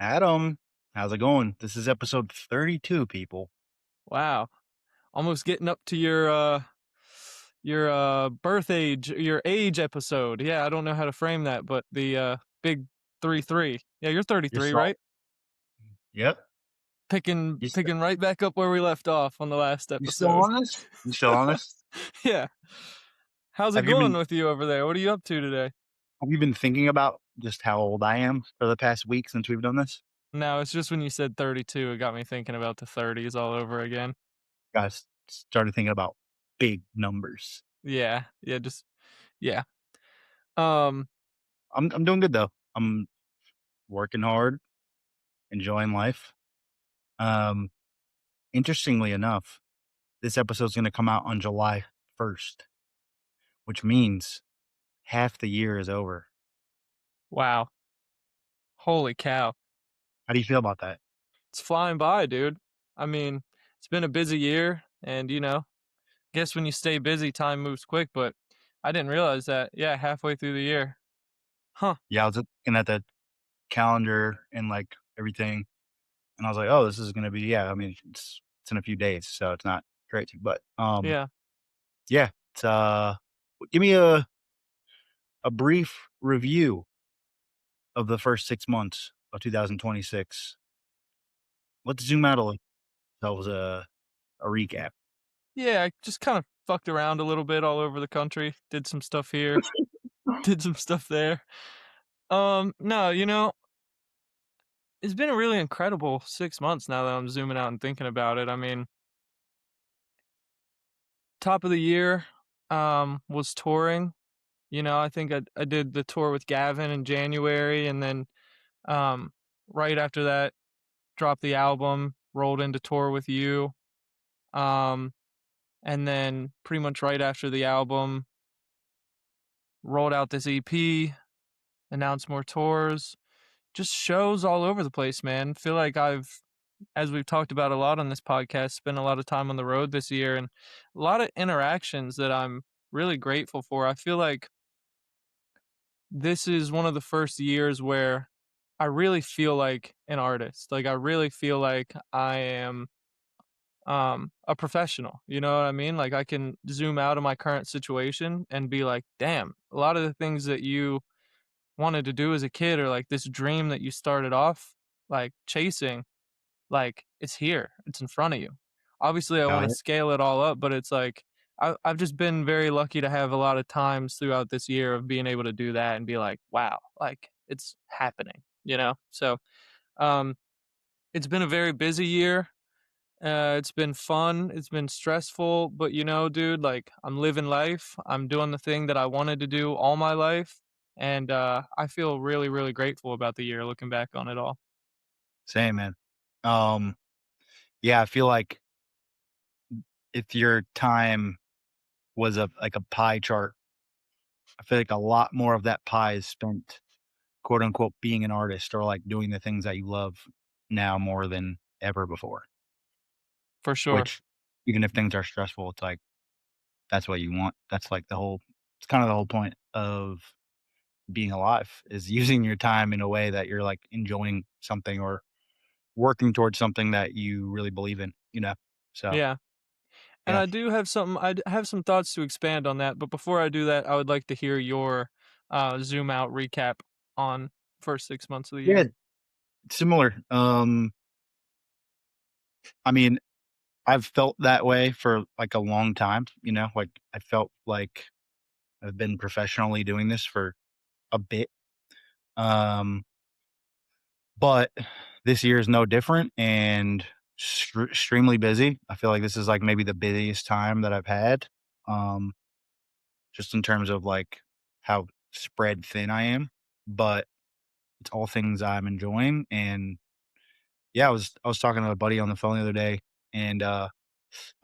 Adam, how's it going? This is episode 32, people. Wow. Almost getting up to your birth age, your age episode. Yeah, I don't know how to frame that, but the big 3-3. Yeah, you're You're 33, salt. right? Yep. Picking You still, picking right back up where we left off on the last you still episode. on this? You still on this? Yeah. How's it Have you going been with you over there? What are you up to today? have you been thinking about just how old I am for the past week since we've done this? No, it's just when you said 32, it got me thinking about the 30s all over again. Guys, started thinking about big numbers. Yeah. Yeah, just yeah. Um, I'm doing good though. I'm working hard, enjoying life. Um, Interestingly enough, this episode's gonna come out on July 1st, which means half the year is over. wow. Holy cow. How do you feel about that? It's flying by, dude. I mean, it's been a busy year and, guess when you stay busy, time moves quick, but I didn't realize that. Yeah, halfway through the year. Huh. Yeah, I was looking at the calendar and like everything. And I was like, "Oh, this is gonna be." Yeah, I mean, it's in a few days, so it's not crazy, but, Yeah. yeah, it's, give me a brief review of the first 6 months of 2026. Let's zoom out a little, that was a recap. Yeah, I just kind of fucked around a little bit all over the country. Did some stuff here, did some stuff there. No, it's been a really incredible 6 months now that I'm zooming out and thinking about it. I mean, top of the year was touring. I think I did the tour with Gavin in January, and then right after that dropped the album, rolled into tour with you. Um, and then pretty much right after the album, rolled out this EP, announced more tours, just shows all over the place, man. Feel like as we've talked about a lot on this podcast, spent a lot of time on the road this year and a lot of interactions that I'm really grateful for. I feel like this is one of the first years where I really feel like an artist. Like I really feel like I am a professional, you know what I mean? Like I can zoom out of my current situation and be like, damn, a lot of the things that you wanted to do as a kid or like this dream that you started off like chasing, like it's here, it's in front of you. Obviously I Oh, want to yeah? scale it all up, but it's like I've just been very lucky to have a lot of times throughout this year of being able to do that and be like, wow, like it's happening, so um it's been a very busy year. It's been fun, it's been stressful, but, dude, like, I'm living life, I'm doing the thing that I wanted to do all my life, and, I feel really, really grateful about the year looking back on it all. Same, man. Um, yeah, I feel like if your time was like a pie chart, I feel like a lot more of that pie is spent, quote, unquote, "being an artist" or, like, doing the things that you love now more than ever before, For sure. which even if things are stressful, it's like that's what you want. That's like it's kind of the whole point of being alive is using your time in a way that you're like enjoying something or working towards something that you really believe in, you know? So, Yeah, and yeah. I have some thoughts to expand on that, but before I do that, I would like to hear your, zoom out recap on first 6 months of the Yeah, year. similar. I mean, I've felt that way for like a long time, like I felt like I've been professionally doing this for a bit. Um, but this year is no different and extremely busy. I feel like this is like maybe the busiest time that I've had. Um, just in terms of like how spread thin I am, but it's all things I'm enjoying. And yeah, I was talking to a buddy on the phone the other day, and I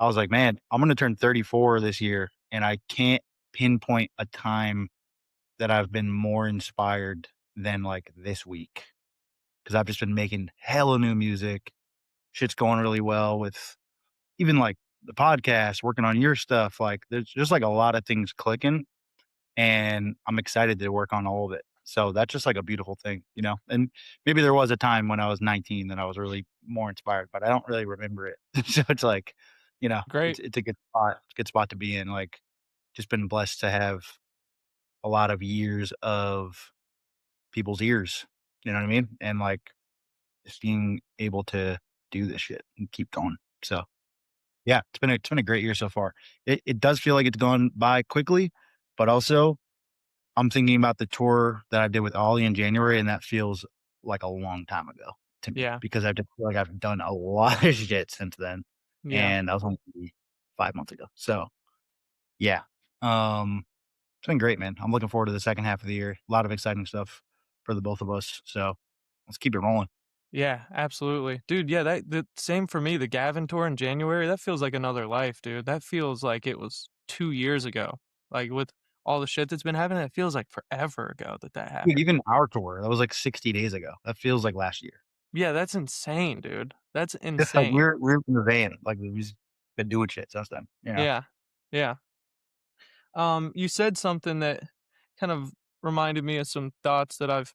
was like, man, I'm gonna turn 34 this year, and I can't pinpoint a time that I've been more inspired than like this week because I've just been making hella new music. Shit's going really well with even like the podcast, working on your stuff. Like, there's just like a lot of things clicking, and I'm excited to work on all of it. So that's just like a beautiful thing, you know? And maybe there was a time when I was 19 that I was really more inspired, but I don't really remember it. So it's like, you know, Great. it's a good spot. It's a good spot to be in. Like, just been blessed to have a lot of years of people's ears. You know what I mean? And like just being able to do this shit and keep going. So yeah, it's been a great year so far. It does feel like it's gone by quickly, but also I'm thinking about the tour that I did with Ollie in January, and that feels like a long time ago to me Yeah. because I just feel like I've done a lot of shit since then, Yeah. and that was only 5 months ago. So, yeah, um, it's been great, man. I'm looking forward to the second half of the year. A lot of exciting stuff for the both of us. So let's keep it rolling. Yeah, absolutely. Dude, yeah, that the same for me, the Gavin tour in January, that feels like another life, dude. That feels like it was 2 years ago. Like, with all the shit that's been happening, it feels like forever ago that that Dude, happened. even our tour, that was like 60 days ago. That feels like last year. Yeah, that's insane, dude. That's Like insane. we're in the van, like we've just been doing shit since then, you know? Yeah. Yeah. You said something that kind of reminded me of some thoughts that I've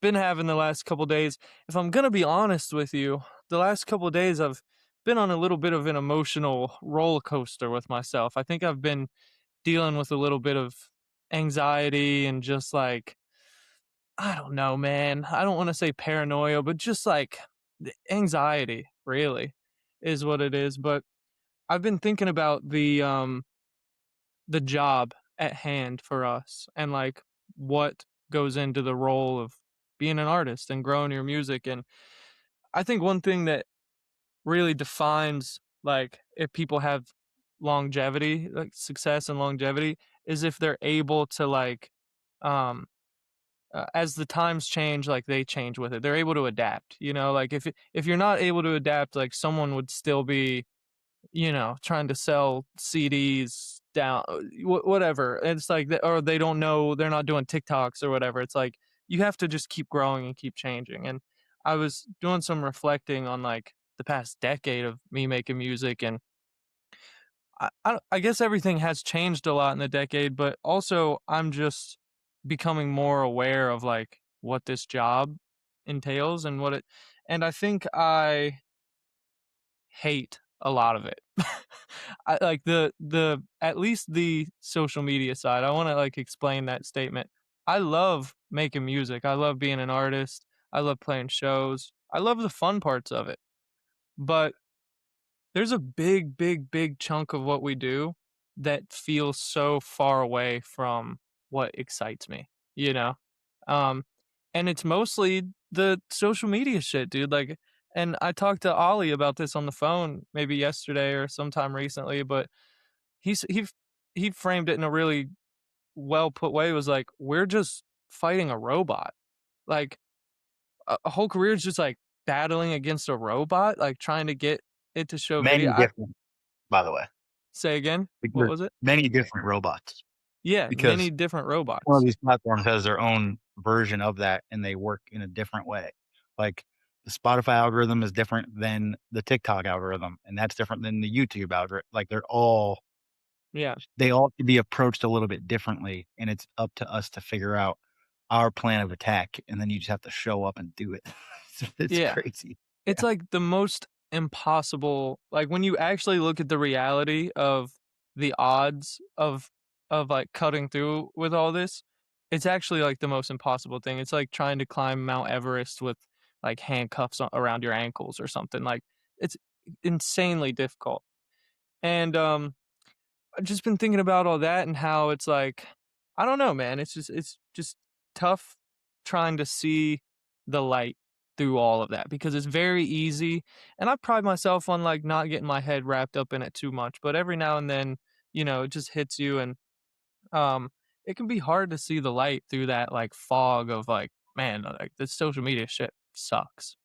been having the last couple days. If I'm gonna be honest with you, the last couple days I've been on a little bit of an emotional roller coaster with myself. I think I've been dealing with a little bit of anxiety and just like, I don't know, man. I don't want to say paranoia, but just like anxiety, really, is what it is. But I've been thinking about the job at hand for us and like what goes into the role of being an artist and growing your music. And I think one thing that really defines like if people have longevity, like success and longevity, is if they're able to like um as the times change, like they change with it. They're able to adapt, you know, like if you're not able to adapt, like someone would still be, you know, trying to sell CDs down, whatever. And it's like, or they don't know, they're not doing TikToks or whatever. It's like you have to just keep growing and keep changing. And I was doing some reflecting on like the past decade of me making music, and I guess everything has changed a lot in the decade, but also I'm just becoming more aware of like what this job entails and what it, and I think I hate a lot of it. I like the at least the social media side. I wanna, like, explain that statement. I love making music. I love being an artist. I love playing shows. I love the fun parts of it. But there's a big, big, big chunk of what we do that feels so far away from what excites me, you know? Um, and it's mostly the social media shit, dude, like, and I talked to Ollie about this on the phone maybe yesterday or sometime recently, but he's he framed it in a really well put way. It was like, "We're just fighting a robot." Like, a whole career is just, like, battling against a robot, like, trying to get it to show video. Many I different, by the way. Say again? Like, What there's was it? many different robots Yeah, because many different one of robots. these platforms has their own version of that, and they work in a different way. Like, the Spotify algorithm is different than the TikTok algorithm, and that's different than the YouTube algorithm. Like, Yeah. they all could be approached a little bit differently, and it's up to us to figure out our plan of attack, and then you just have to show up and do it. It's Yeah. crazy. It's Yeah. like the most impossible, like, when you actually look at the reality of the odds of, like, cutting through with all this, it's actually, like, the most impossible thing. It's like trying to climb Mount Everest with, like, handcuffs around your ankles or something, like, it's insanely difficult. And, I've just been thinking about all that and how it's like, I don't know, man. It's just tough trying to see the light through all of that because it's very easy. And I pride myself on like not getting my head wrapped up in it too much. But every now and then, you know, it just hits you, and um it can be hard to see the light through that like fog of like, man, like this social media shit sucks.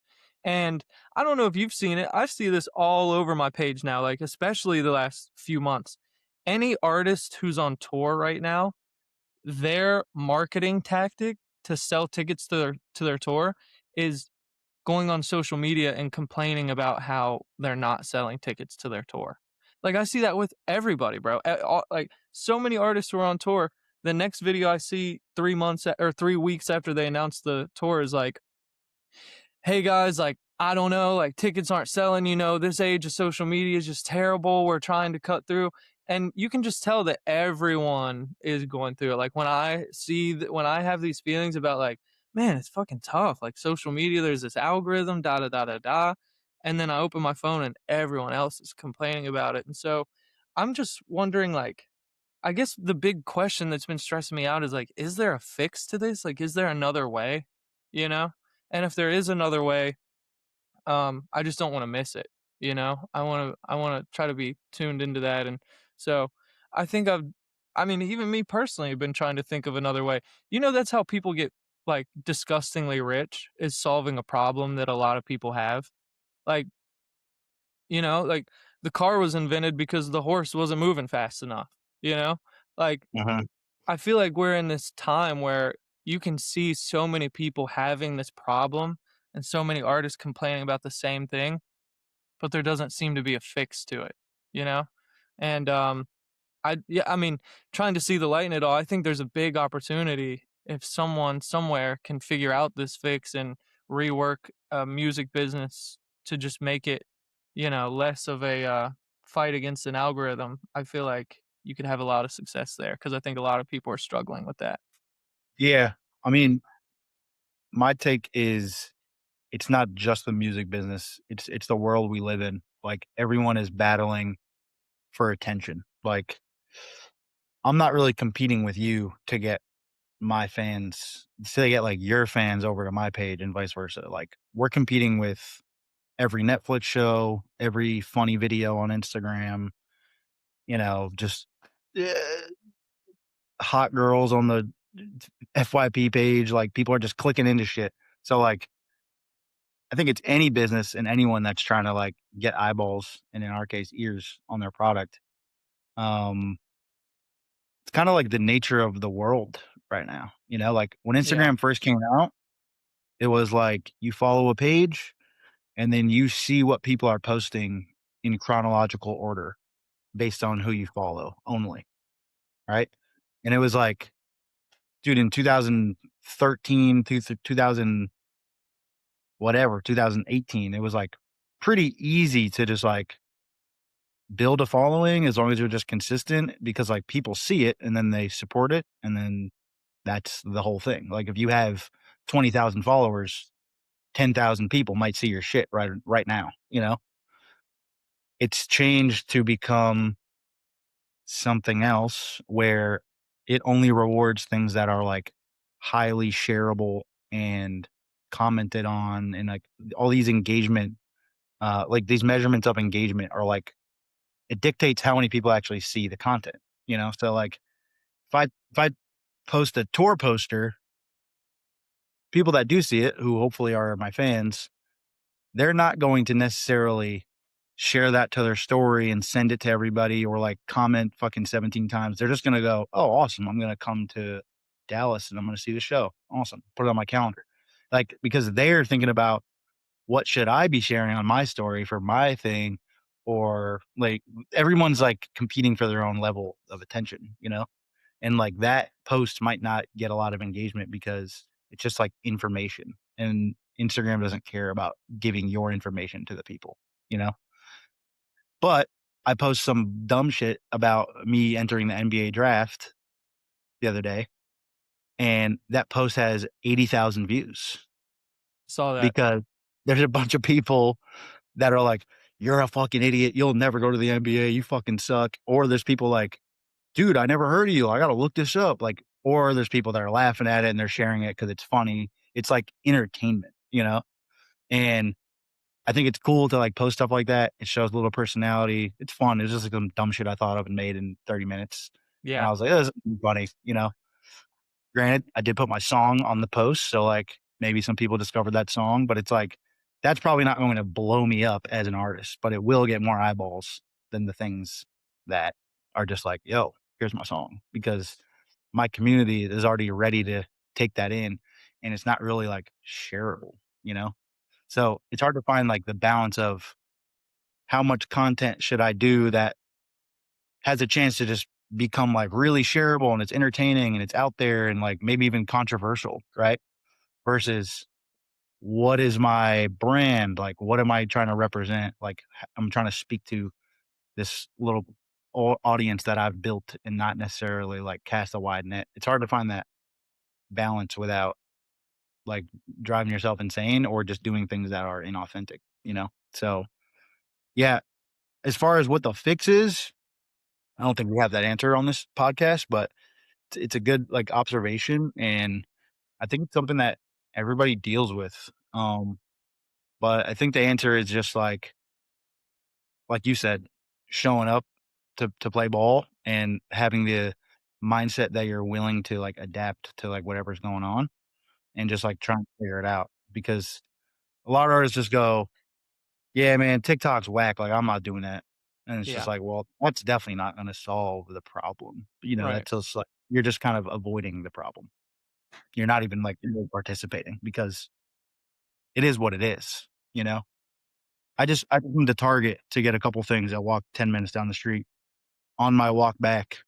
And I don't know if you've seen it. I see this all over my page now, like especially the last few months. Any artist who's on tour right now, their marketing tactic to sell tickets to their tour is going on social media and complaining about how they're not selling tickets to their tour. Like I see that with everybody, bro. Like so many artists who are on tour, the next video I see 3 months or 3 weeks after they announced the tour is like, "Hey guys, like, I don't know, like, tickets aren't selling, this age of social media is just terrible. We're trying to cut through." And you can just tell that everyone is going through it. Like, when I have these feelings about, like, man, it's fucking tough. Like, social media, there's this algorithm, da da da da da. And then I open my phone and everyone else is complaining about it. And so I'm just wondering, like, I guess the big question that's been stressing me out is like, is there a fix to this? Like, is there another way? You know? And if there is another way, I just don't want to miss it. I want to try to be tuned into that. And so I think I mean, even me personally, have been trying to think of another way. That's how people get like disgustingly rich is solving a problem that a lot of people have. Like, like the car was invented because the horse wasn't moving fast enough, you know? Like, Mhm. I feel like we're in this time where you can see so many people having this problem and so many artists complaining about the same thing, but there doesn't seem to be a fix to it, you know? And yeah, I mean, trying to see the light in it all, I think there's a big opportunity if someone somewhere can figure out this fix and rework a music business to just make it, less of a fight against an algorithm. I feel like you could have a lot of success there because I think a lot of people are struggling with that. Yeah. I mean, my take is it's not just the music business. It's the world we live in. Like everyone is battling for attention. Like I'm not really competing with you to get my fans to get like your fans over to my page and vice versa. Like we're competing with every Netflix show, every funny video on Instagram, just eh, hot girls on the FYP page. Like people are just clicking into shit. So like I think it's any business and anyone that's trying to like get eyeballs and in our case ears on their product. Um, it's kind of like the nature of the world right now. Like when Yeah. Instagram first came out, it was like you follow a page and then you see what people are posting in chronological order based on who you follow only, right? And it was like, dude, in 2013 to 2000 whatever, 2018, it was like pretty easy to just like build a following as long as you're just consistent because like people see it and then they support it and then that's the whole thing. Like if you have 20,000 followers, 10,000 people might see your shit right now. It's changed to become something else where it only rewards things that are like highly shareable and commented on and like all these engagement like these measurements of engagement are like it dictates how many people actually see the content. So like if I post a tour poster, people that do see it, who hopefully are my fans, they're not going to necessarily share that to their story and send it to everybody or like comment fucking 17 times. They're just gonna go, "Oh, awesome. I'm gonna come to Dallas and I'm gonna see the show. Awesome. Put it on my calendar." Like because they're thinking about what should I be sharing on my story for my thing or like everyone's like competing for their own level of attention. And like that post might not get a lot of engagement because it's just like information and Instagram doesn't care about giving your information to the people. But I post some dumb shit about me entering the NBA draft the other day and that post has 80,000 views Saw that. because there's a bunch of people that are like, "You're a fucking idiot. You'll never go to the NBA. You fucking suck." Or there's people like, "Dude, I never heard of you. I gotta look this up." Like, or there's people that are laughing at it and they're sharing it because it's funny. It's like entertainment. And I think it's cool to like post stuff like that. It shows a little personality. It's fun. It's just like some dumb shit I thought of and made in 30 minutes. And Yeah. I was like, "This is funny." Granted, I did put my song on the post, so, like, maybe some people discovered that song, but it's like, that's probably not going to blow me up as an artist, but it will get more eyeballs than the things that are just like, "Yo, here's my song," because my community is already ready to take that in, and it's not really, like, shareable? So, it's hard to find, like, the balance of how much content should I do that has a chance to just become like really shareable and it's entertaining and it's out there and like maybe even controversial, right? Versus what is my brand? Like, what am I trying to represent? Like, I'm trying to speak to this little audience that I've built and not necessarily like cast a wide net. It's hard to find that balance without like driving yourself insane or just doing things that are inauthentic, you know? So, yeah, as far as what the fix is, I don't think we have that answer on this podcast, but it's a good like observation. And I think it's something that everybody deals with. But I think the answer is just like you said, showing up to play ball and having the mindset that you're willing to like adapt to like whatever's going on and just like trying to figure it out. Because a lot of artists just go, yeah, man, TikTok's whack. Like, I'm not doing that. And it's just Yeah, like, well, that's definitely not going to solve the problem. You know, right. that's just like, you're just kind of avoiding the problem. You're not even like really participating because it is what it is, you know? I just went to Target to get a couple things. I walked 10 minutes down the street. On my walk back,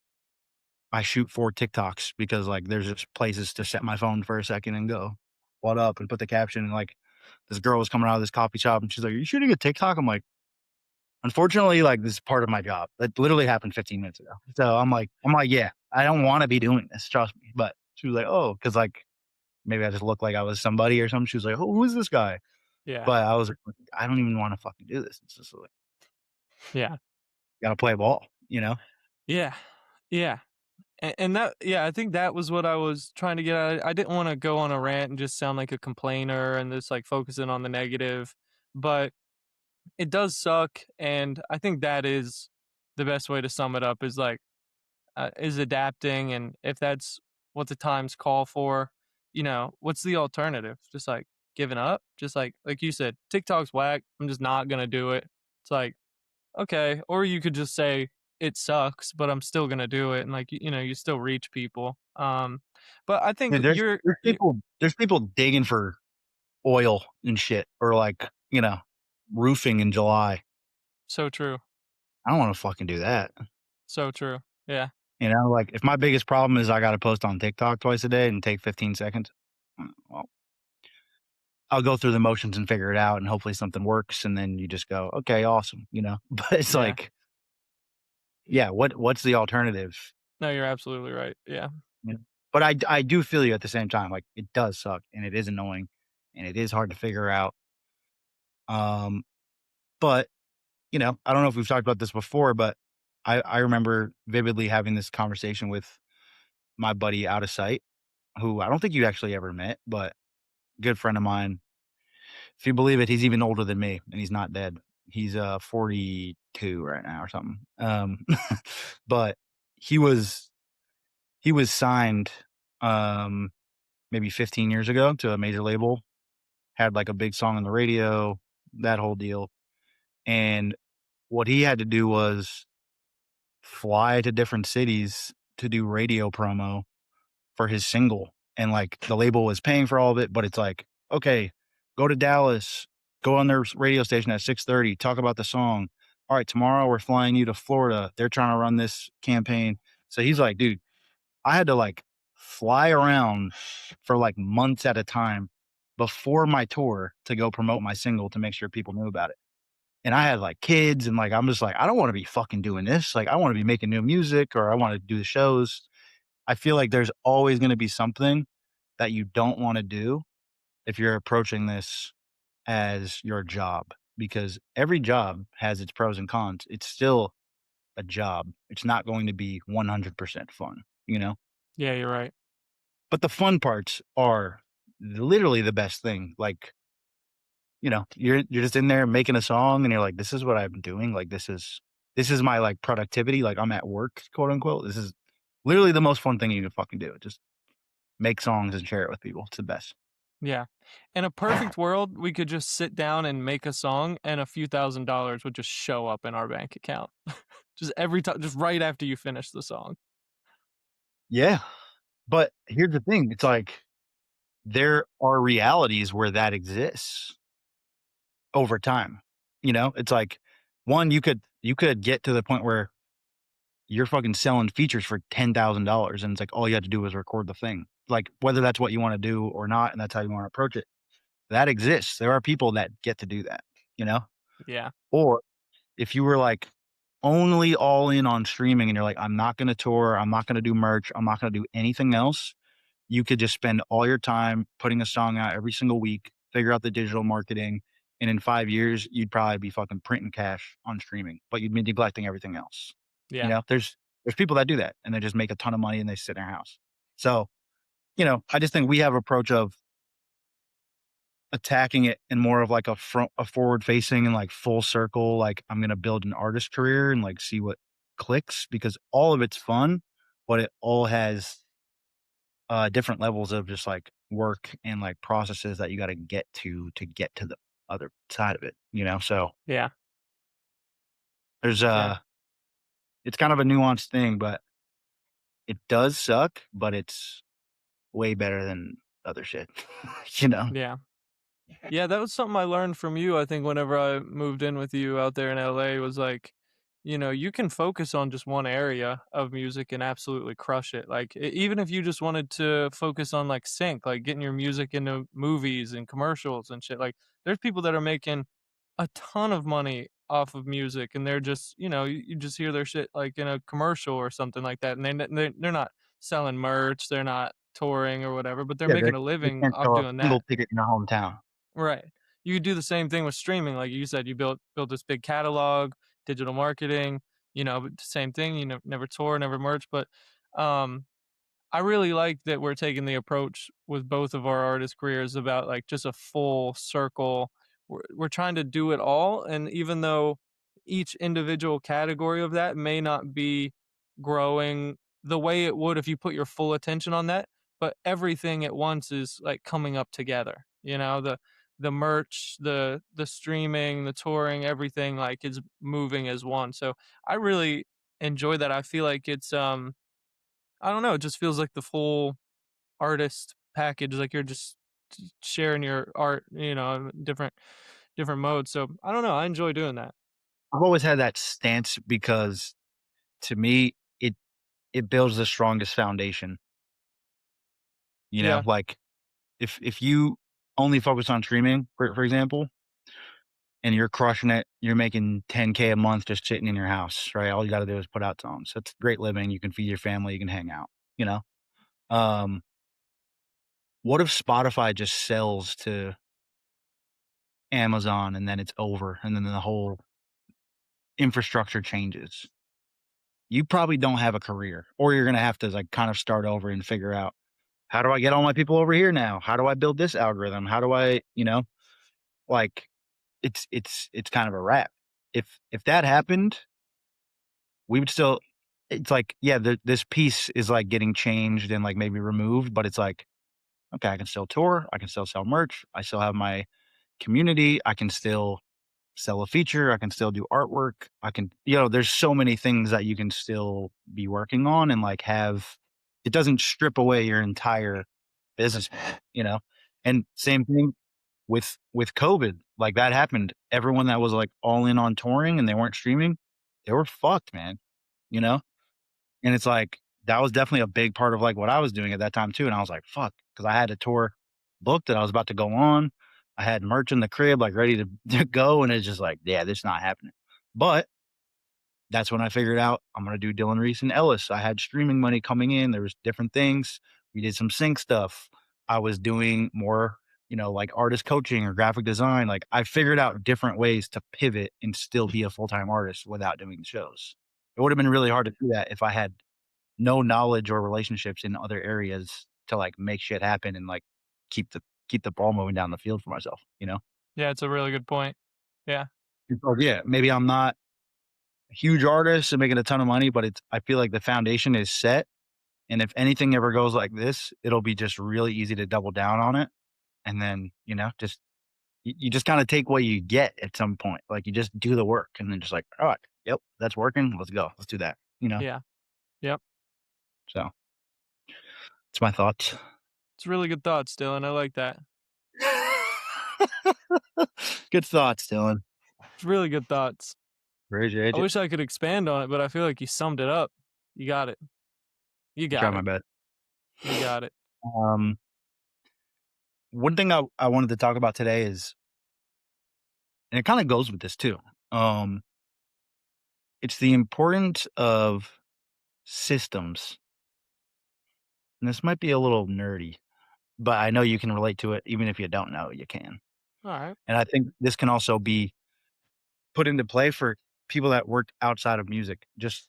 I shoot 4 TikToks because, like, there's just places to set my phone for a second and go, "What up?" and put the caption, and, like, this girl was coming out of this coffee shop, and she's like, "Are you shooting a TikTok?" I'm like, "Unfortunately, like, this is part of my job." That literally happened 15 minutes ago. So I'm like, "Yeah, I don't wanna be doing this, trust me." But she was like, "Oh," because like, maybe I just looked like I was somebody or something. She was like, "Who is this guy?" Yeah, But I was like, "I don't even wanna fucking do this." It's just like, yeah, gotta play ball, you know? yeah, yeah. And that yeah, I think that was what I was trying to get at. I didn't wanna go on a rant and just sound like a complainer and just, like, focusing on the negative, but it does suck, and I think that is the best way to sum it up is adapting, and if that's what the times call for, what's the alternative? Just, like, giving up? Just like you said, "TikTok's whack, I'm just not gonna do it." It's like, okay, or you could just say, "It sucks, but I'm still gonna do it," and, like, you still reach people. But I think Yeah, there's people digging for oil and shit or like, roofing in July. so true, I don't wanna fucking do that. so true. Yeah, Like, if my biggest problem is I gotta post on TikTok twice a day and take 15 seconds, well, I'll go through the motions and figure it out, and hopefully something works, and then you just go, "Okay, awesome," you know? But it's yeah. like, yeah, what's the alternative? No, you're absolutely right. Yeah, You know? But I do feel you at the same time, like, it does suck, and it is annoying, and it is hard to figure out, um, but I don't know if we've talked about this before, but I remember vividly having this conversation with my buddy out of sight, who I don't think you actually ever met, but good friend of mine. If you believe it, he's even older than me, and he's not dead. He's 42 right now or something. But he was he was signed um maybe 15 years ago to a major label, had like a big song on the radio, that whole deal. And what he had to do was fly to different cities to do radio promo for his single, and, like, the label was paying for all of it, but it's like, "Okay, go to Dallas, go on their radio station at 6:30, talk about the song. Alright, tomorrow we're flying you to Florida, they're trying to run this campaign." So he's like, "Dude, I had to, like, fly around for, like, months at a time before my tour to go promote my single to make sure people knew about it." And I had, like, kids, and, like, I'm just like, "I don't wanna be fucking doing this." Like, I wanna be making new music, or I wanna do the shows. I feel like there's always gonna be something that you don't wanna do if you're approaching this as your job, because every job has its pros and cons. It's still a job. It's not going to be 100% fun, you know? yeah, you're right. But the fun parts are literally the best thing. Like, you're just in there making a song and you're like, "This is what I'm doing, like, this is my, like, productivity, like, I'm at work, quote, unquote. This is literally the most fun thing you can fucking do. Just make songs and share it with people. It's the best." Yeah. In a perfect world, we could just sit down and make a song, and a few $1,000s would just show up in our bank account. Just every time, just right after you finish the song. Yeah, but here's the thing, it's like, there are realities where that exists over time, It's like, one, you could get to the point where you're fucking selling features for $10,000 and it's like all you had to do was record the thing. Like whether that's what you wanna do or not, and that's how you wanna approach it, that exists. There are people that get to do that, you know? Yeah. Or if you were, like, only all in on streaming and you're like, "I'm not gonna tour, I'm not gonna do merch, I'm not gonna do anything else," you could just spend all your time putting a song out every single week, figure out the digital marketing, and in 5 years, you'd probably be fucking printing cash on streaming, but you'd be neglecting everything else. You Yeah. know, there's people that do that, and they just make a ton of money and they sit in their house. So, I just think we have approach of attacking it in more of like a forward facing and like full circle, like I'm gonna build an artist career and like see what clicks because all of it's fun, but it all has different levels of just like work and like processes that you gotta get to the other side of it, you know? So Yeah. there's Yeah. it's kind of a nuanced thing, but it does suck, but it's way better than other shit, you know? Yeah. Yeah, that was something I learned from you, I think, whenever I moved in with you out there in LA was like, you can focus on just one area of music and absolutely crush it. Like, even if you just wanted to focus on like sync, like getting your music into movies and commercials and shit, like, there's people that are making a ton of money off of music and they're just, you just hear their shit like in a commercial or something like that. And they're not selling merch, they're not touring or whatever, but they're Yeah, making a they living can't off sell a doing single that. ticket in their hometown. Right. You could do the same thing with streaming, like you said, you built this big catalog, digital marketing, but the same thing, never tour, never merch, but, um, I really like that we're taking the approach with both of our artist careers about, like, just a full circle. We're trying to do it all, and even though each individual category of that may not be growing the way it would if you put your full attention on that, but everything at once is, like, coming up together, the merch, the streaming, the touring, everything, like, is moving as one, so I really enjoy that. I feel like it's, I don't know, it just feels like the full artist package, like you're just sharing your art, in different modes. So I don't know. I enjoy doing that. I've always had that stance because to me, it builds the strongest foundation, Yeah. like if you only focus on streaming, for example, and you're crushing it, you're making 10K a month just sitting in your house, right? All you gotta do is put out songs. It's great living. You can feed your family, you can hang out, you know? Um, what if Spotify just sells to Amazon and then it's over and then the whole infrastructure changes? You probably don't have a career, or you're gonna have to like kind of start over and figure out how do I get all my people over here now? How do I build this algorithm? How do I, like it's kind of a wrap. If that happened, we would still it's like, yeah, this piece is like getting changed and like maybe removed, but it's like, okay, I can still tour, I can still sell merch, I still have my community, I can still sell a feature, I can still do artwork, I can there's so many things that you can still be working on and like have it doesn't strip away your entire business, you know? And same thing with COVID, like that happened. Everyone that was like all in on touring and they weren't streaming, they were fucked, man, you know? And it's like, that was definitely a big part of like what I was doing at that time too. And I was like, fuck, because I had a tour booked that I was about to go on. I had merch in the crib, like ready to, to go. And it's just like, yeah, this is not happening. But that's when I figured out I'm gonna do Dylan Reese and Ellis. I had streaming money coming in. There was different things. We did some sync stuff. I was doing more, like artist coaching or graphic design. Like I figured out different ways to pivot and still be a full-time artist without doing the shows. It would have been really hard to do that if I had no knowledge or relationships in other areas to like make shit happen and like keep the keep the ball moving down the field for myself, you know? Yeah. It's a really good point. Yeah. So, yeah, maybe I'm not a huge artist and making a ton of money, but I feel like the foundation is set. And if anything ever goes like this, it'll be just really easy to double down on it. And then, just you just kind of take what you get at some point. Like you just do the work and then just like, all right, yep, that's working. Let's go. Let's do that. Yeah. Yep. So it's my thoughts. It's really good thoughts, Dylan. I like that. Good thoughts, Dylan. It's really good thoughts. I Appreciate it. wish I could expand on it, but I feel like you summed it up. You got it. You I try got my it. best. You got it. Um, One thing I wanted to talk about today is, and it kinda goes with this too, um, it's the importance of systems. And this might be a little nerdy, but I know you can relate to it even if you don't know, you can. Alright. And I think this can also be put into play for people that work outside of music, just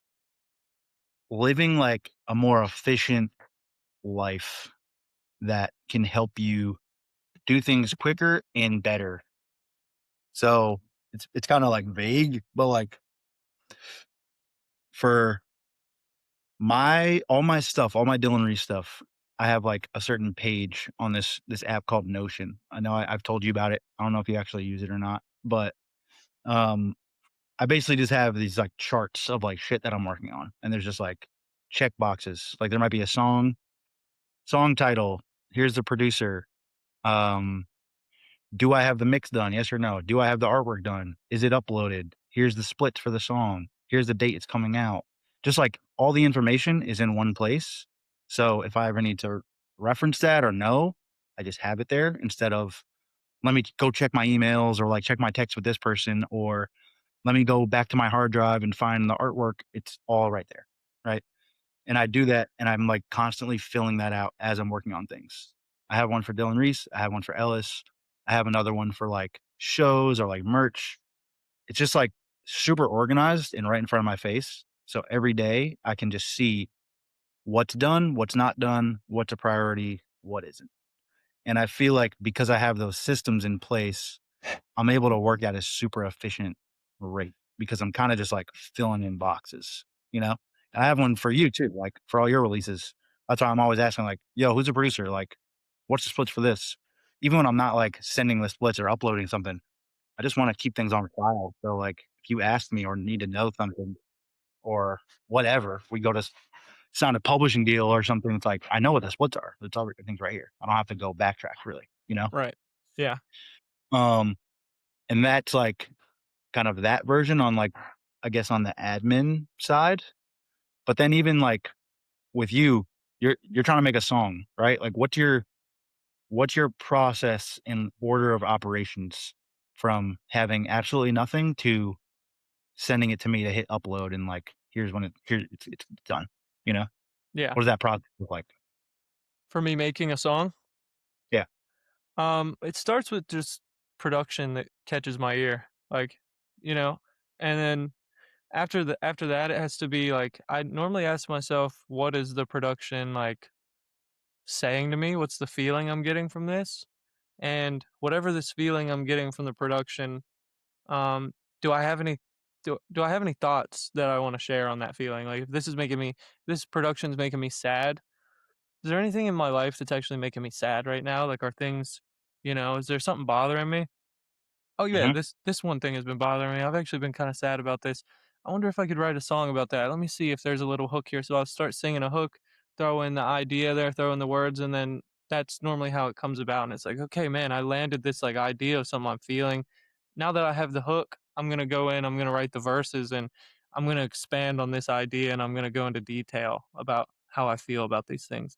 living like a more efficient life that can help you do things quicker and better. So it's kind of like vague, but like for my stuff, all my Dylan Reese stuff, I have like a certain page on this app called Notion. I know I've told you about it. I don't know if you actually use it or not, but um I basically just have these like charts of like shit that I'm working on. And there's just like check boxes. Like there might be a song title, here's the producer. Um Do I have the mix done? Yes or no? Do I have the artwork done? Is it uploaded? Here's the splits for the song. Here's the date it's coming out. Just like all the information is in one place. So if I ever need to reference that or know, I just have it there instead of let me go check my emails or like check my text with this person or let me go back to my hard drive and find the artwork. It's all right there. Right. And I do that, and I'm, like, constantly filling that out as I'm working on things. I have one for Dylan Reese, I have one for Ellis, I have another one for, like, shows or, like, merch. It's just, like, super organized and right in front of my face, so every day I can just see what's done, what's not done, what's a priority, what isn't. And I feel like because I have those systems in place, I'm able to work at a super efficient rate because I'm kinda just, like, filling in boxes, you know? And I have one for you too, like, for all your releases. That's why I'm always asking, like, "Yo, who's the producer? Like, what's the splits for this?" Even when I'm not, like, sending the splits or uploading something, I just wanna keep things on file. So, like, if you ask me or need to know something or whatever, if we go to sign a publishing deal or something, it's like, I know what the splits are. It's all everything's right here. I don't have to go backtrack really, you know? Right. Yeah. Um, and that's, like, kind of that version on, like, I guess, on the admin side, but then even, like, with you, you're trying to make a song, right? Like, what's your process in order of operations from having absolutely nothing to sending it to me to hit upload and, like, here it's done, you know? Yeah. What does that process look like? For me making a song, Yeah. it starts with just production that catches my ear, like, you know, and then after that, it has to be like I normally ask myself, "What is the production, like, saying to me? What's the feeling I'm getting from this?" And whatever this feeling I'm getting from the production, um, do I have any do I have any thoughts that I wanna share on that feeling? Like, if this production's making me sad, is there anything in my life that's actually making me sad right now? Like, are things is there something bothering me? Oh, yeah, Mhm. this one thing has been bothering me. I've actually been kinda sad about this. I wonder if I could write a song about that. Let me see if there's a little hook here. So I'll start singing a hook, throw in the idea there, throw in the words, and then that's normally how it comes about, and it's like, "Okay, man, I landed this, like, idea of something I'm feeling. Now that I have the hook, I'm gonna go in, I'm gonna write the verses, and I'm gonna expand on this idea, and I'm gonna go into detail about how I feel about these things."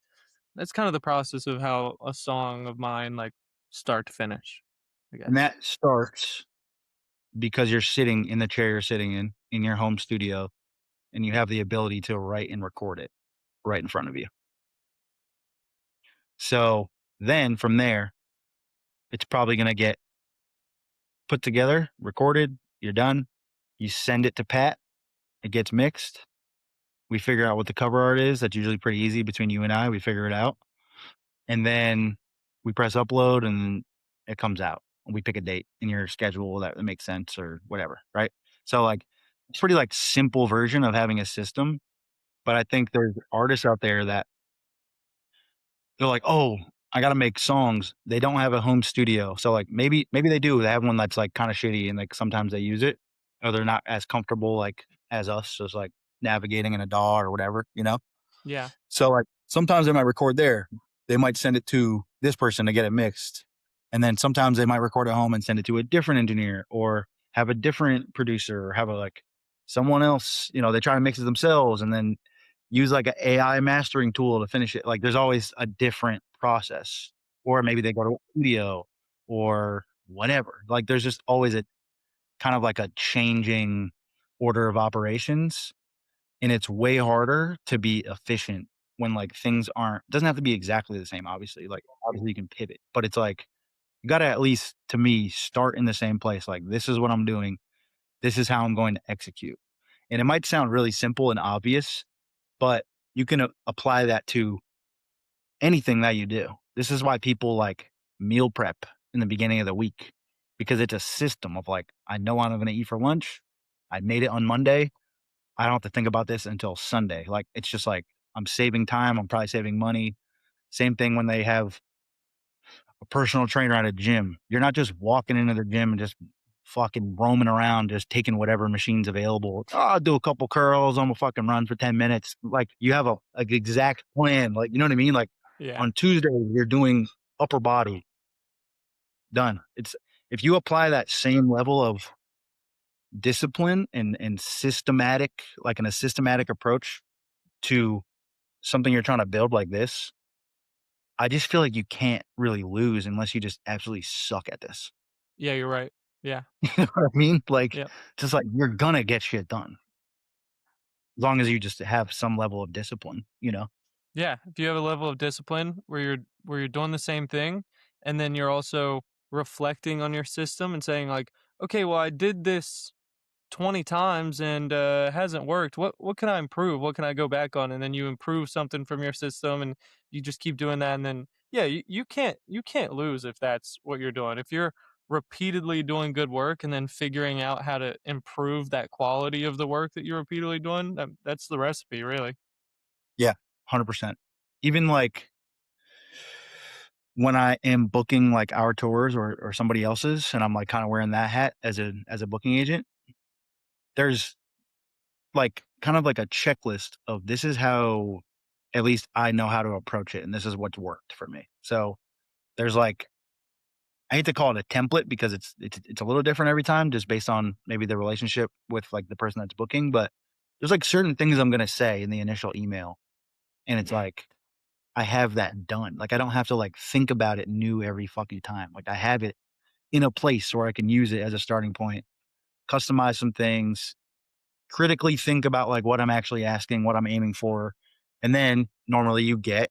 That's kind of the process of how a song of mine, like, start to finish, I And guess. that starts because you're sitting in the chair you're sitting in your home studio, and you have the ability to write and record it right in front of you. So, then from there, it's probably gonna get put together, recorded, you're done. You send it to Pat, it gets mixed. We figure out what the cover art is. That's usually pretty easy between you and I. We figure it out. And then we press upload and it comes out. We pick a date in your schedule that makes sense or whatever, right? So like it's pretty like simple version of having a system. But I think there's artists out there that they're like, "Oh, I gotta make songs." They don't have a home studio. So, like, maybe they do. They have one that's, like, kinda shitty and, like, sometimes they use it, or they're not as comfortable, like, as us, just, like, navigating in a DAW or whatever, you know? Yeah. So, like, sometimes they might record there. They might send it to this person to get it mixed, and then sometimes they might record at home and send it to a different engineer or have a different producer or have a, like, someone else, they try to mix it themselves, and then use like an AI mastering tool to finish it. Like there's always a different process, or maybe they go to a studio or whatever. Like there's just always a kind of like a changing order of operations, and it's way harder to be efficient when like things aren't doesn't have to be exactly the same, obviously. Like obviously you can pivot, but it's like you gotta at least to me start in the same place. Like this is what I'm doing. This is how I'm going to execute. And it might sound really simple and obvious, but you can apply that to anything that you do. This is why people like meal prep in the beginning of the week because it's a system of like, I know what I'm going to eat for lunch. I made it on Monday. I don't have to think about this until Sunday. Like, it's just like I'm saving time. I'm probably saving money. Same thing when they have a personal trainer at a gym. You're not just walking into the gym and just fucking roaming around, just taking whatever machine's available. Oh, I'll do a couple curls. I'm gonna fucking run for 10 minutes. Like you have a like exact plan. Like, you know what I mean? Like Yeah. on Tuesday, you're doing upper body. Done. It's if you apply that same level of discipline and systematic, like in a systematic approach to something you're trying to build like this, I just feel like you can't really lose unless you just absolutely suck at this. Yeah, you're right. Yeah. You know what I mean? Like, Yep. just like you're gonna get shit done as long as you just have some level of discipline, you know? Yeah, if you have a level of discipline where you're doing the same thing, and then you're also reflecting on your system and saying like, "Okay, well, I did this 20 times and it hasn't worked. What can I improve? What can I go back on?" And then you improve something from your system and you just keep doing that and then yeah, you can't lose if that's what you're doing. If you're repeatedly doing good work and then figuring out how to improve that quality of the work that you're repeatedly doing, that's the recipe, really. Yeah, 100%. Even like when I am booking like our tours or somebody else's and I'm like kind of wearing that hat as a booking agent, there's like kind of like a checklist of this is how at least I know how to approach it and this is what's worked for me. So there's like I hate to call it a template because it's a little different every time just based on maybe the relationship with like the person that's booking, but there's like certain things I'm gonna say in the initial email. And it's like I have that done. Like I don't have to like think about it new every fucking time. Like I have it in a place where I can use it as a starting point, customize some things, critically think about like what I'm actually asking, what I'm aiming for. And then normally you get,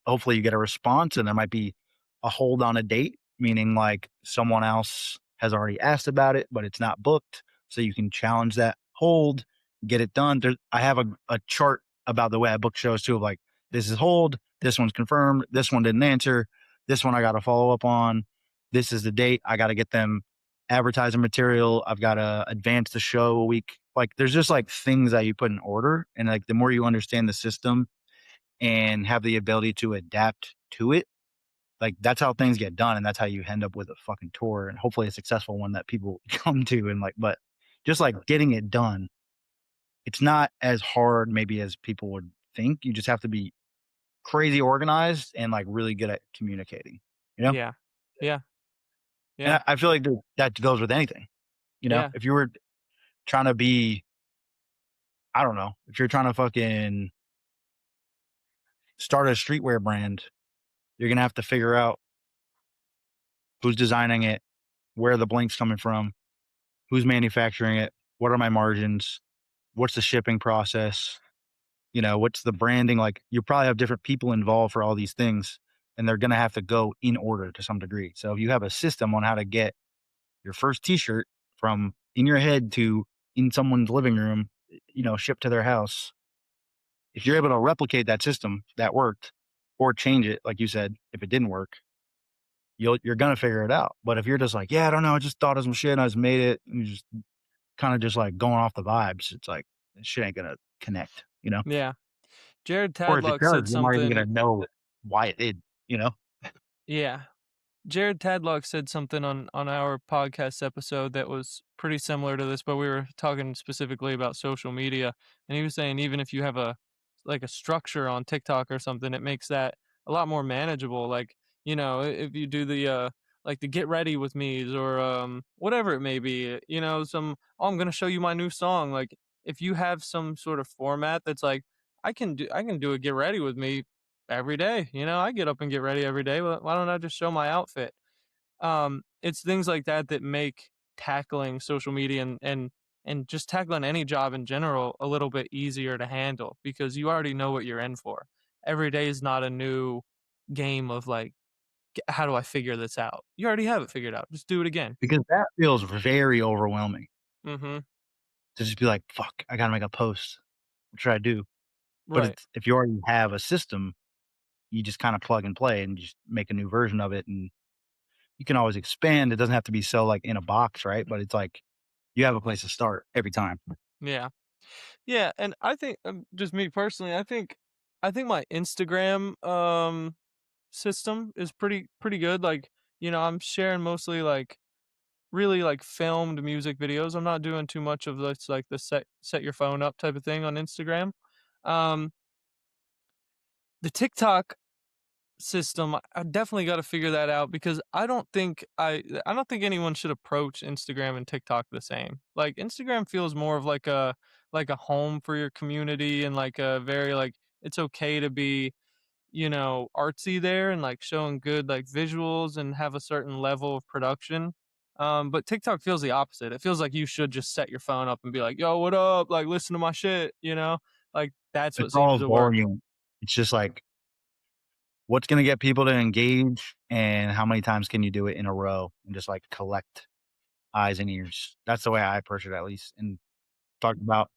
hopefully you get a response and there might be a hold on a date, meaning like someone else has already asked about it, but it's not booked. So you can challenge that hold, get it done. I have a chart about the way I book shows too of like, this is hold, this one's confirmed, this one didn't answer, this one I got to follow up on, this is the date, I got to get them advertising material, I've got to advance the show a week. Like there's just like things that you put in order. And like the more you understand the system, and have the ability to adapt to it, like that's how things get done, and that's how you end up with a fucking tour, and hopefully a successful one that people come to, and like, but just like getting it done, it's not as hard maybe as people would think. You just have to be crazy organized and like really good at communicating, you know? Yeah. Yeah. And Yeah. I feel like that goes with anything, Yeah. if you were trying to be, I don't know, if you're trying to fucking start a streetwear brand, you're gonna have to figure out who's designing it, where the blink's coming from, who's manufacturing it, what are my margins, what's the shipping process, what's the branding, like, you probably have different people involved for all these things, and they're gonna have to go in order to some degree. So if you have a system on how to get your first T-shirt from in your head to in someone's living room, shipped to their house, if you're able to replicate that system that worked or change it, like you said, if it didn't work, you're gonna figure it out. But if you're just like, "Yeah, I don't know, I just thought of some shit and I just made it," and you just kinda just, like, going off the vibes, it's like, that shit ain't gonna connect, you know? Yeah. Jared Or if it Tadlock does, said you're not even something. gonna know why it did, you know? Yeah. Jared Tadlock said something on our podcast episode that was pretty similar to this, but we were talking specifically about social media, and he was saying even if you have a like a structure on TikTok or something, it makes that a lot more manageable. Like, if you do the like the get ready with me's or whatever it may be, some, oh, I'm gonna show you my new song. Like if you have some sort of format that's like, I can do a get ready with me every day, you know, I get up and get ready every day, why don't I just show my outfit? It's things like that that make tackling social media and just tackling any job in general a little bit easier to handle because you already know what you're in for. Every day is not a new game of like, how do I figure this out? You already have it figured out. Just do it again. because that feels very overwhelming Mhm. to just be like, "Fuck, I gotta make a post. What should I do?" But Right. it's if you already have a system, you just kinda plug and play and just make a new version of it, and you can always expand. It doesn't have to be so, like, in a box, right? But it's like, you have a place to start every time. Yeah. Yeah, and I think, just me personally, I think my Instagram, system is pretty good, like, you know, I'm sharing mostly, like, really, like, filmed music videos. I'm not doing too much of this, like, the set your phone up type of thing on Instagram. Um, the TikTok system, I definitely gotta figure that out because I don't think anyone should approach Instagram and TikTok the same. Like, Instagram feels more of like a home for your community and like a very, like, it's okay to be, you know, artsy there and, like, showing good, like, visuals and have a certain level of production. But TikTok feels the opposite. It feels like you should just set your phone up and be like, "Yo, what up? Like, listen to my shit," you know? Like, that's what It's seems all to work. volume. It's just like, what's gonna get people to engage, and how many times can you do it in a row and just, like, collect eyes and ears. That's the way I approach it, at least, and talked about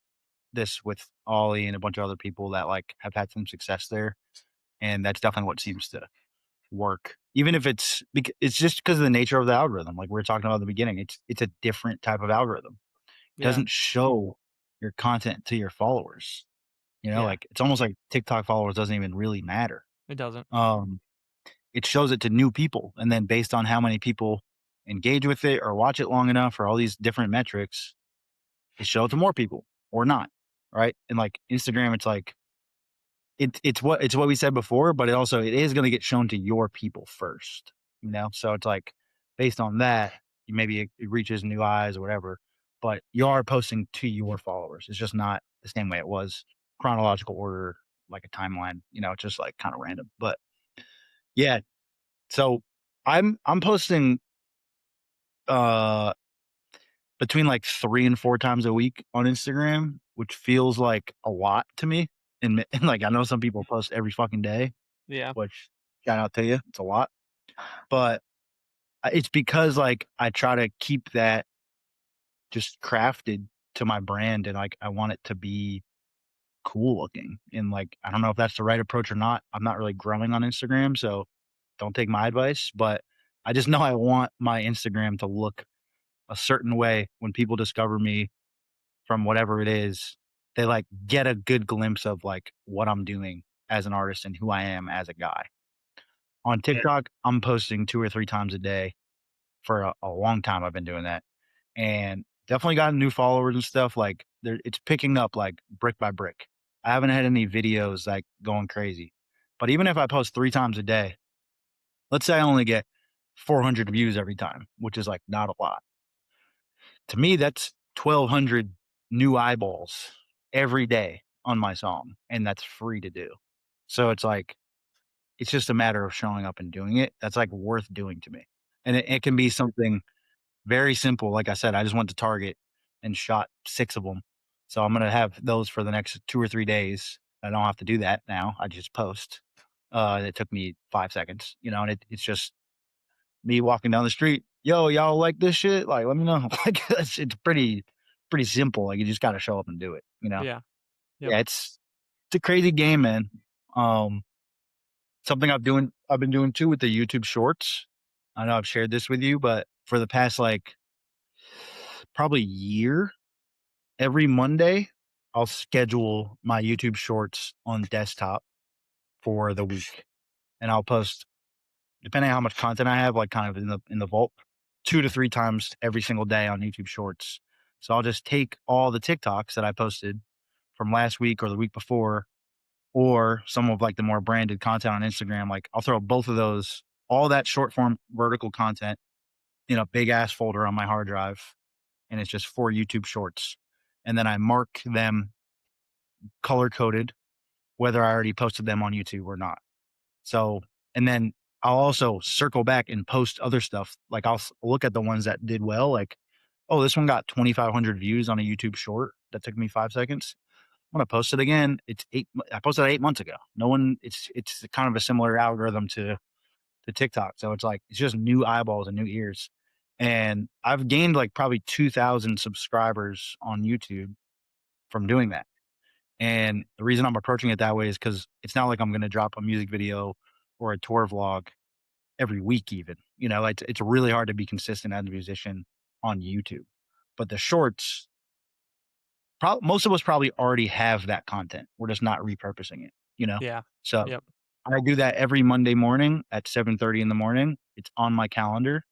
this with Ollie and a bunch of other people that, like, have had some success there, and that's definitely what seems to work. Even if it's just because of the nature of the algorithm, like we were talking about at the beginning, it's a different type of algorithm. It Yeah, doesn't show your content to your followers, yeah, like, it's almost like TikTok followers doesn't even really matter. it doesn't. Um, it shows it to new people, and then based on how many people engage with it or watch it long enough or all these different metrics, it show it to more people or not, right? And, like, Instagram, it's like it's what we said before, but it is gonna get shown to your people first, So it's like, based on that, maybe it reaches new eyes or whatever, but you are posting to your followers. It's just not the same way it was, chronological order, like a timeline, it's just, like, kinda random, but yeah, so I'm posting, uh, between, like, 3 and 4 times a week on Instagram, which feels like a lot to me, and, like, I know some people post every fucking day, Yeah, which shout out to you, it's a lot, but, it's because, like, I try to keep that just crafted to my brand, and, like, I want it to be cool looking, and, like, I don't know if that's the right approach or not. I'm not really growing on Instagram, so don't take my advice, but I just know I want my Instagram to look a certain way when people discover me from whatever it is. They, like, get a good glimpse of, like, what I'm doing as an artist and who I am as a guy. On TikTok, I'm posting 2 or 3 times a day for a long time. I've been doing that, and definitely gotten new followers and stuff, like, it's picking up, like, brick by brick. I haven't had any videos, like, going crazy, but even if I post 3 times a day, let's say I only get 400 views every time, which is, like, not a lot. To me, that's 1,200 new eyeballs every day on my song, and that's free to do. So it's like, it's just a matter of showing up and doing it. That's, like, worth doing to me, and it can be something very simple. Like I said, I just went to Target and shot 6 of them. So I'm gonna have those for the next 2 or 3 days. I don't have to do that now. I just post. It took me 5 seconds, and it's just me walking down the street. "Yo, y'all like this shit? Like, let me know." Like, it's pretty simple. Like, you just gotta show up and do it? yeah, yep, Yeah, it's a crazy game, man. Um, something I've been doing too with the YouTube Shorts. I know I've shared this with you, but for the past, like, probably year, every Monday, I'll schedule my YouTube Shorts on desktop for the week, and I'll post, depending on how much content I have, like, kind of in the vault, 2 to 3 times every single day on YouTube Shorts. So I'll just take all the TikToks that I posted from last week or the week before, or some of, like, the more branded content on Instagram, like, I'll throw both of those, all that short form vertical content in a big ass folder on my hard drive, and it's just for YouTube Shorts. and then I mark them color coded, whether I already posted them on YouTube or not. So, and then I'll also circle back and post other stuff. Like look at the ones that did well. Like, oh, this one got 2,500 views on a YouTube short that took me 5 seconds. I'm gonna post it again. I posted it 8 months ago. No one. It's kind of a similar algorithm to TikTok. So it's like it's just new eyeballs and new ears. And I've gained like probably 2,000 subscribers on YouTube from doing that. And the reason I'm approaching it that way is because it's not like I'm going to drop a music video or a tour vlog every week, even. Like it's really hard to be consistent as a musician on YouTube. But the shorts, most of us probably already have that content. We're just not repurposing it. Yeah. So Yep. I do that every Monday morning at 7:30 in the morning. It's on my calendar.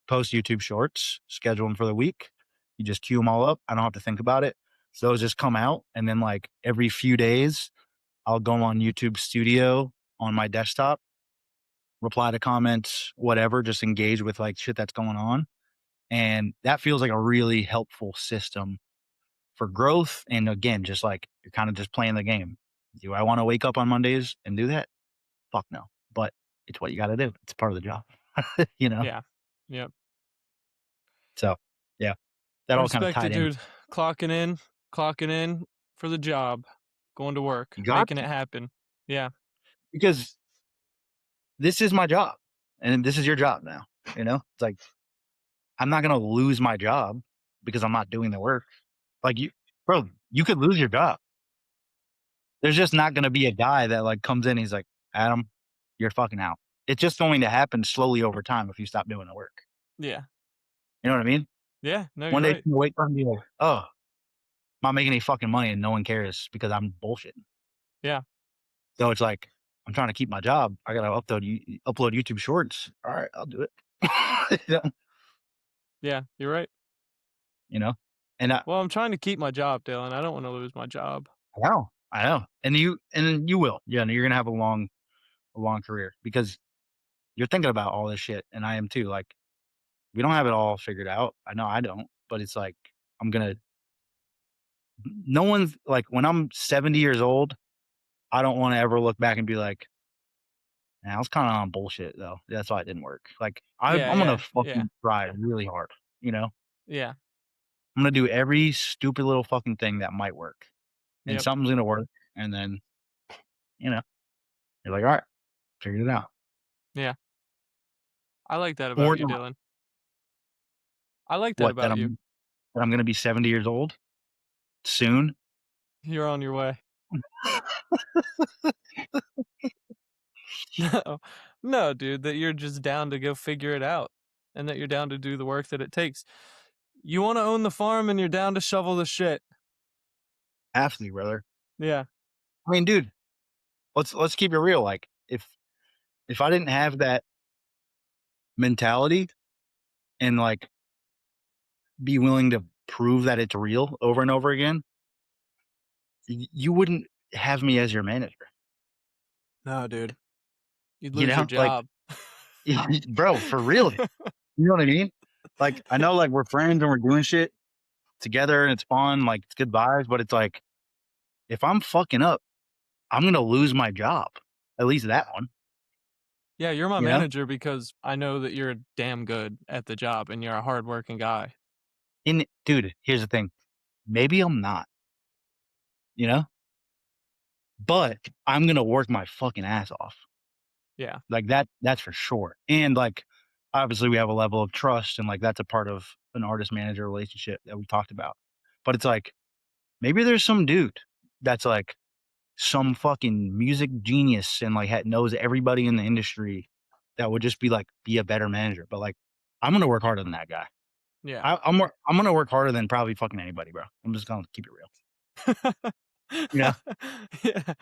Post YouTube shorts, schedule them for the week. You just queue them all up. I don't have to think about it. So those just come out, and then like every few days, I'll go on YouTube Studio on my desktop, reply to comments, whatever, just engage with like shit that's going on. And that feels like a really helpful system for growth. And again, just like you're kind of just playing the game. Do I want to wake up on Mondays and do that? Fuck no. But it's what you got to do. It's part of the job, you know? Yeah. Yep. So yeah, that all kind of Respect it, tied in. dude. Clocking in for the job, going to work, You got making to, it happen. Yeah. because this is my job and this is your job now. It's like I'm not going to lose my job because I'm not doing the work. Like bro, you could lose your job. There's just not going to be a guy that like comes in. He's like, Adam, you're fucking out. It's just going to happen slowly over time if you stop doing the work. Yeah. You know what I mean? Yeah. No, One you're day right. you wake up and be like, oh, I'm not making any fucking money and no one cares because I'm bullshitting. Yeah. So it's like, I'm trying to keep my job. I got to upload YouTube shorts. All right, I'll do it. you know? Yeah. You're right. you know? And Well, I'm trying to keep my job, Dylan. I don't want to lose my job. I know. And you will. Yeah, and you're gonna have a long career because you're thinking about all this shit, and I am too. Like, we don't have it all figured out. I know I don't, but it's like I'm gonna. No one's like when I'm 70 years old. I don't want to ever look back and be like, "Man, I was kind of on bullshit though. That's why it didn't work." Like I'm Yeah. gonna Yeah. Yeah. fucking try really hard. You know, Yeah. I'm gonna do every stupid little fucking thing that might work, and Yep. something's gonna work, and then you know you're like, all right, figured it out, Yeah. I like that about or you, not. Dylan. I like that What that about you. I'm gonna be 70 years old soon. You're on your way. No. No, dude, that you're just down to go figure it out and that you're down to do the work that it takes. You wanna own the farm and you're down to shovel the shit. Have to, brother. Yeah. I mean, dude, let's keep it real. Like, if I didn't have that mentality and like be willing to prove that it's real over and over again, you wouldn't have me as your manager. No, dude. You'd You lose your know, like, job. bro, for real. You know what I mean? Like, I know, like, we're friends and we're doing shit together and it's fun, like, it's good vibes, but it's like, if I'm fucking up, I'm gonna lose my job. At least that one, Yeah, you're my you know? manager because I know that you're damn good at the job and you're a hardworking guy. And dude, here's the thing. Maybe I'm not, you know? But I'm gonna work my fucking ass off. Yeah. Like that's for sure. And like obviously we have a level of trust and like that's a part of an artist manager relationship that we talked about. But it's like maybe there's some dude that's like some fucking music genius and like knows everybody in the industry that would just be a better manager. But like I'm gonna work harder than that guy. Yeah. I'm gonna work harder than probably fucking anybody, bro. I'm just gonna keep it real. You know? Yeah.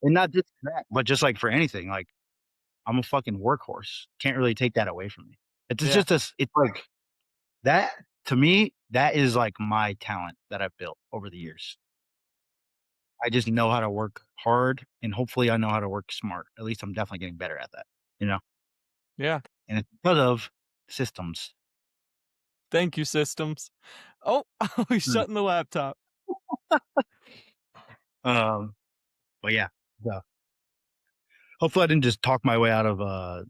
And not just that, but just like for anything. Like I'm a fucking workhorse. Can't really take that away from me. It's Yeah. just this. It's like that to me. That is like my talent that I've built over the years. I just know how to work hard, and hopefully, I know how to work smart. At least I'm definitely getting better at that. You know, Yeah. and it's because of systems. Thank you, systems. Oh, he's Mm. shutting the laptop. Um, but yeah, so hopefully I didn't just talk my way out of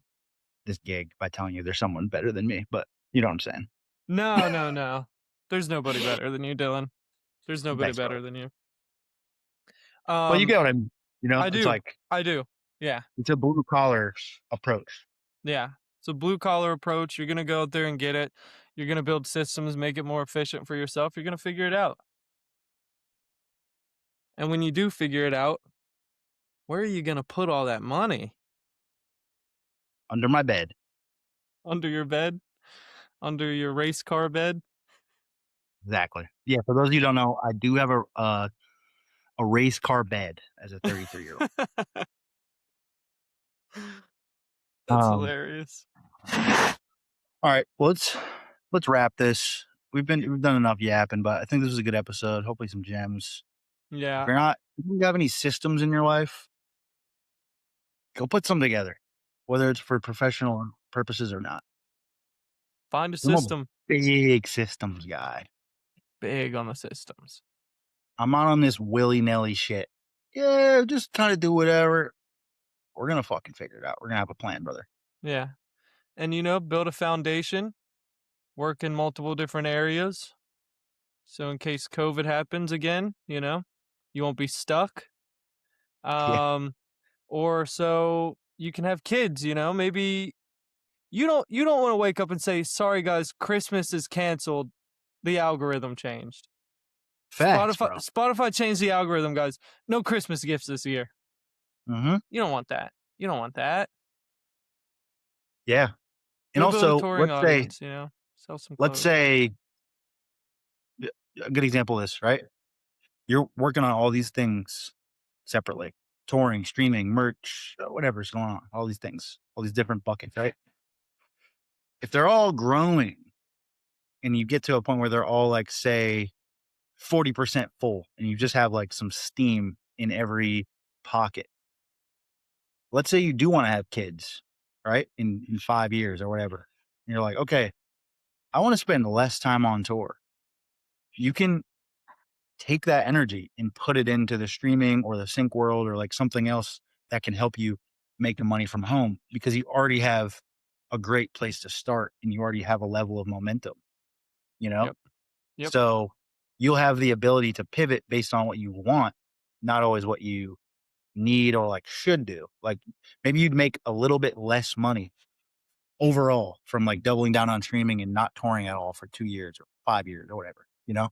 this gig by telling you there's someone better than me, but you know what I'm saying. No, no, no. There's nobody better than you, Dylan. There's nobody Thanks, bro. better than you. Well, you Um, get what I'm. I It's do. like I do. Yeah. it's a blue collar approach. Yeah. It's a blue collar approach. You're gonna go out there and get it. You're gonna build systems, make it more efficient for yourself. You're gonna figure it out. And when you do figure it out, where are you gonna put all that money? Under my bed. Under your bed? Under your race car bed? Exactly. Yeah. For those of you who don't know, I do have a race car bed as a 33-year-old. That's Um. hilarious. All right. Well, let's wrap this. We've done enough yapping, but I think this was a good episode. Hopefully, some gems. Yeah. If you have any systems in your life, go put some together, whether it's for professional purposes or not. Find a I'm a system. big systems guy. Big on the systems. I'm not on this willy nilly shit. Yeah, just kind of do whatever. We're gonna fucking figure it out. We're gonna have a plan, brother. Yeah. And build a foundation, work in multiple different areas. So in case COVID happens again, you won't be stuck. Yeah, Um, or so you can have kids, maybe you don't want to wake up and say, sorry guys, Christmas is canceled. The algorithm changed. facts, bro. Spotify changed the algorithm, guys. No Christmas gifts this year. Hmm. You don't want that. You don't want that. Yeah, and Go build a also touring audience, sell some let's clothes. say a good example of this, right? You're working on all these things separately, touring, streaming, merch, whatever's going on, all these things, all these different buckets, right? If they're all growing and you get to a point where they're all like, say, 40% full and you just have like some steam in every pocket. Let's say you do want to have kids, right? In 5 years or whatever. And you're like, okay, I want to spend less time on tour. You can take that energy and put it into the streaming or the sync world or like something else that can help you make the money from home because you already have a great place to start and you already have a level of momentum, you know? Yep. Yep. So you'll have the ability to pivot based on what you want, not always what you need or like should do. Like maybe you'd make a little bit less money overall from like doubling down on streaming and not touring at all for 2 years or 5 years or whatever, you know?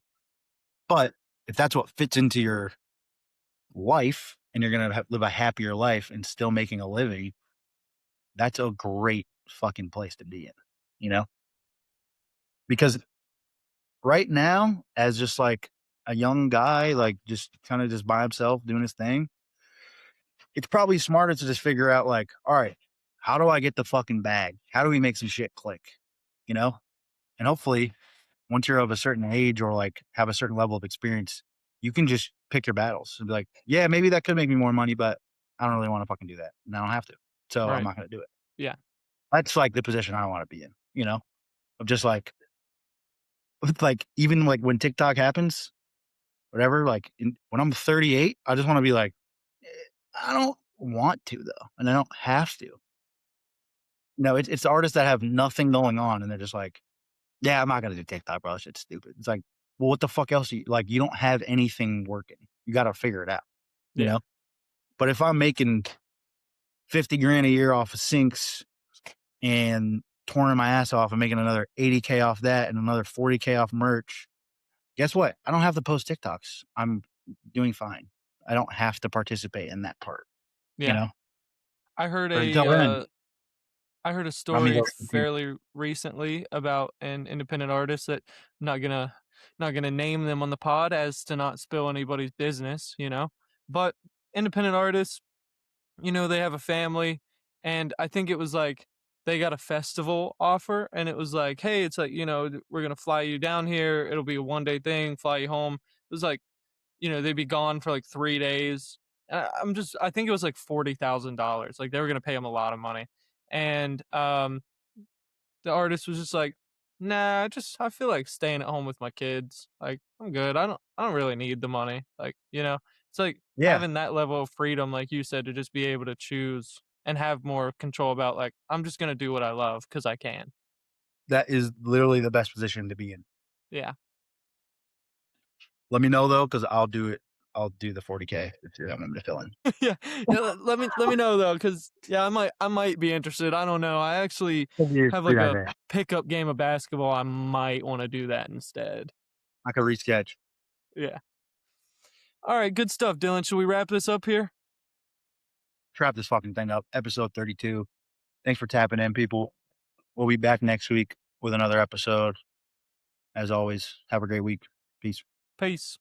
But if that's what fits into your life and you're going to live a happier life and still making a living, that's a great fucking place to be in, you know? Because right now, as just like a young guy, like just kind of just by himself doing his thing, it's probably smarter to just figure out like, all right, how do I get the fucking bag? How do we make some shit click? You know? And hopefully once you're of a certain age or like have a certain level of experience, you can just pick your battles and be like, yeah, maybe that could make me more money, but I don't really want to fucking do that. And I don't have to. So I'm Right. not going to do it. Yeah. That's like the position I want to be in, you know, of just like, like even like when TikTok happens, whatever, like when I'm 38, I just want to be like, eh, I don't want to though. And I don't have to. No, it's artists that have nothing going on and they're just like, yeah, I'm not gonna do TikTok, bro. That shit's stupid. It's like, well, what the fuck else? Like, you don't have anything working. You got to figure it out, you Yeah. know. But if I'm making 50 grand a year off of syncs and touring my ass off and making another 80K off that and another 40K off merch, guess what? I don't have to post TikToks. I'm doing fine. I don't have to participate in that part, you Yeah. know. I heard But until then, a I mean, story fairly recently about an independent artist that I'm not gonna name them on the pod as to not spill anybody's business, But independent artists, they have a family, and I think it was like they got a festival offer, and it was like, hey, it's like, we're gonna fly you down here. It'll be a 1 day thing, fly you home. It was like, they'd be gone for like 3 days. I think it was like $40,000. Like they were gonna pay him a lot of money, and the artist was just like, Nah, I feel like staying at home with my kids. Like, I'm good. I don't really need the money. Like, it's like Yeah, having that level of freedom, like you said, to just be able to choose and have more control about like, I'm just gonna do what I love because I can. that is literally the best position to be in. Yeah. Let me know though, because I'll do it. I'll do the 40K if you want me to fill in. Yeah. Yeah, let me know though, because yeah, I might be interested. I don't know. I actually That'd be a have sweet like a idea. pickup game of basketball. I might wanna do that instead. I could resketch. Yeah. Alright, good stuff, Dylan. Should we wrap this up here? Wrap this fucking thing up. Episode 32. Thanks for tapping in, people. We'll be back next week with another episode. As always, have a great week. Peace. Peace.